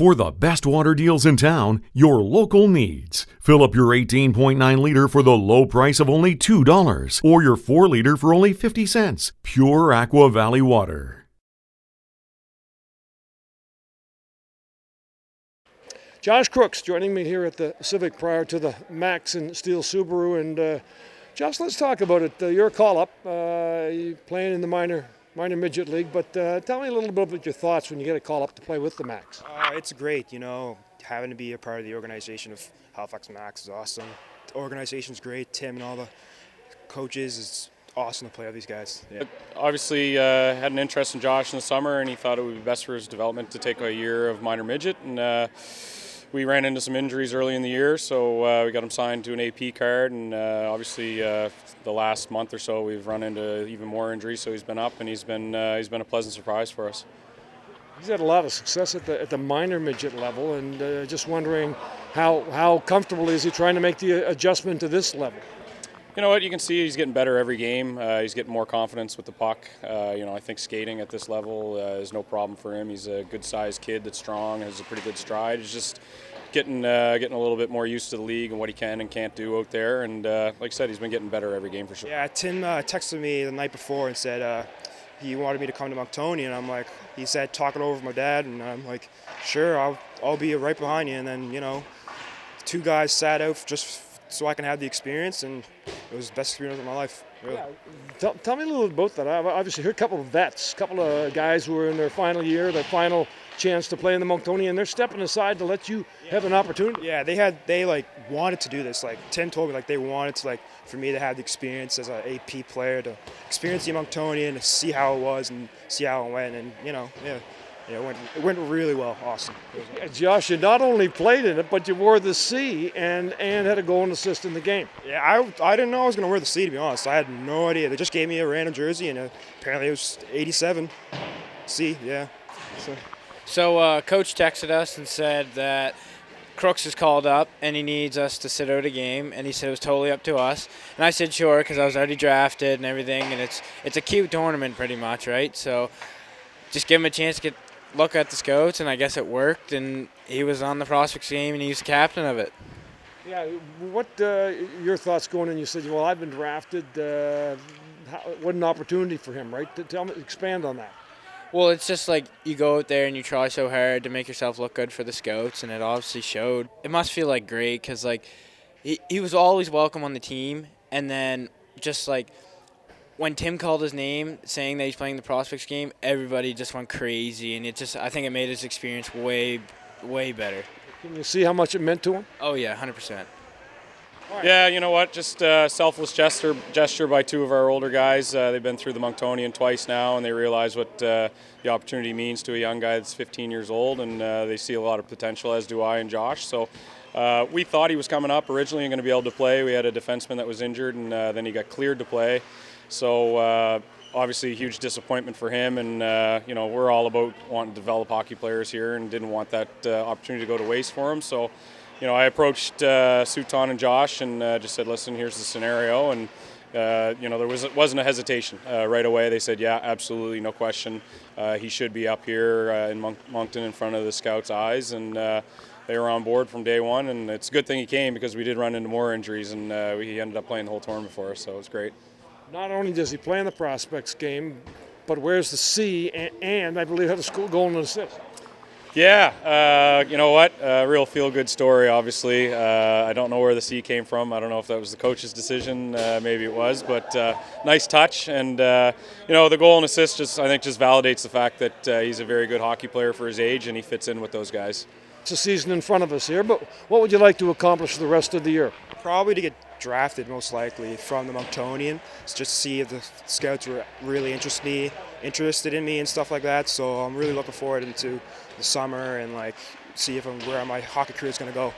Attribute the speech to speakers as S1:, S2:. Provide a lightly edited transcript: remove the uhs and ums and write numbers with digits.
S1: For the best water deals in town, your local needs. Fill up your 18.9 liter for the low price of only $2 or your 4 liter for only 50 cents. Pure Aqua Valley water.
S2: Josh Crooks joining me here at the Civic prior to the Macs and Steel Subaru. And Josh, let's talk about it. Your call-up, you playing in the minor midget league, but tell me a little bit about your thoughts when you get a call-up to play with the Macs.
S3: It's great, having to be a part of the organization of Halifax Macs is awesome. The organization's great. Tim and all the coaches, it's awesome to play with these guys. Yeah.
S4: Obviously had an interest in Josh in the summer, and he thought it would be best for his development to take a year of minor midget. And we ran into some injuries early in the year, so we got him signed to an AP card, and obviously the last month or so we've run into even more injuries, so he's been up, and he's been a pleasant surprise for us.
S2: He's had a lot of success at the minor midget level, and just wondering how comfortable is he trying to make the adjustment to this level?
S4: You know what, you can see he's getting better every game. He's getting more confidence with the puck. I think skating at this level is no problem for him. He's a good-sized kid that's strong, has a pretty good stride. He's just getting a little bit more used to the league and what he can and can't do out there. And like I said, he's been getting better every game for sure.
S3: Yeah, Tim texted me the night before and said he wanted me to come to Moncton, and I'm like, he said talk it over with my dad, and I'm like, sure, I'll be right behind you. And then two guys sat out just so I can have the experience, and it was the best experience of my life, really.
S2: Yeah. Tell me a little about that. I've obviously heard a couple of vets, a couple of guys who are in their final year, their final chance to play in the Moncton, and they're stepping aside to let you have an opportunity.
S3: Yeah, they wanted to do this. Like Tim told me, they wanted to for me to have the experience as an AP player, to experience the Moncton and to see how it was and see how it went, and it went really well. Awesome.
S2: Yeah, Josh, you not only played in it, but you wore the C and had a goal and assist in the game.
S3: Yeah, I didn't know I was going to wear the C, to be honest. I had no idea. They just gave me a random jersey, and apparently it was 87 C, yeah.
S5: So Coach texted us and said that Crooks is called up and he needs us to sit out a game, and he said it was totally up to us. And I said sure, because I was already drafted and everything, and it's a cute tournament pretty much, right? So just give him a chance to look at the scouts, and I guess it worked, and he was on the prospects game, and he was the captain of it.
S2: Yeah, what your thoughts going in? You said, well, I've been drafted. What an opportunity for him, right? Expand on that.
S5: Well, it's just you go out there and you try so hard to make yourself look good for the scouts, and it obviously showed. It must feel great, because he was always welcome on the team, and then just when Tim called his name saying that he's playing the prospects game, everybody just went crazy, and I think it made his experience way, way better.
S2: Can you see how much it meant to him?
S5: Oh yeah, 100%.
S2: Right.
S4: Yeah, you know what? Just a selfless gesture by two of our older guys. They've been through the Monctonian twice now, and they realize what the opportunity means to a young guy that's 15 years old, and they see a lot of potential, as do I and Josh. So we thought he was coming up originally and going to be able to play. We had a defenseman that was injured, and then he got cleared to play. So obviously a huge disappointment for him, and we're all about wanting to develop hockey players here, and didn't want that opportunity to go to waste for him. So I approached Suton and Josh and just said, listen, here's the scenario. And, there wasn't a hesitation right away. They said, yeah, absolutely, no question. He should be up here in Moncton in front of the scouts' eyes. And they were on board from day one. And it's a good thing he came, because we did run into more injuries, and he ended up playing the whole tournament for us. So it was great.
S2: Not only does he play in the prospects game, but wears the C and I believe had a school goal and assist.
S4: Yeah, you know what? A real feel-good story, obviously. I don't know where the C came from. I don't know if that was the coach's decision. Maybe it was, but nice touch. And, the goal and assist just validates the fact that he's a very good hockey player for his age, and he fits in with those guys.
S2: It's a season in front of us here, but what would you like to accomplish the rest of the year?
S3: Probably to get drafted, most likely, from the Monctonian. Just to see if the scouts were really interested in me and stuff like that. So I'm really looking forward into the summer and see if where my hockey career is going to go.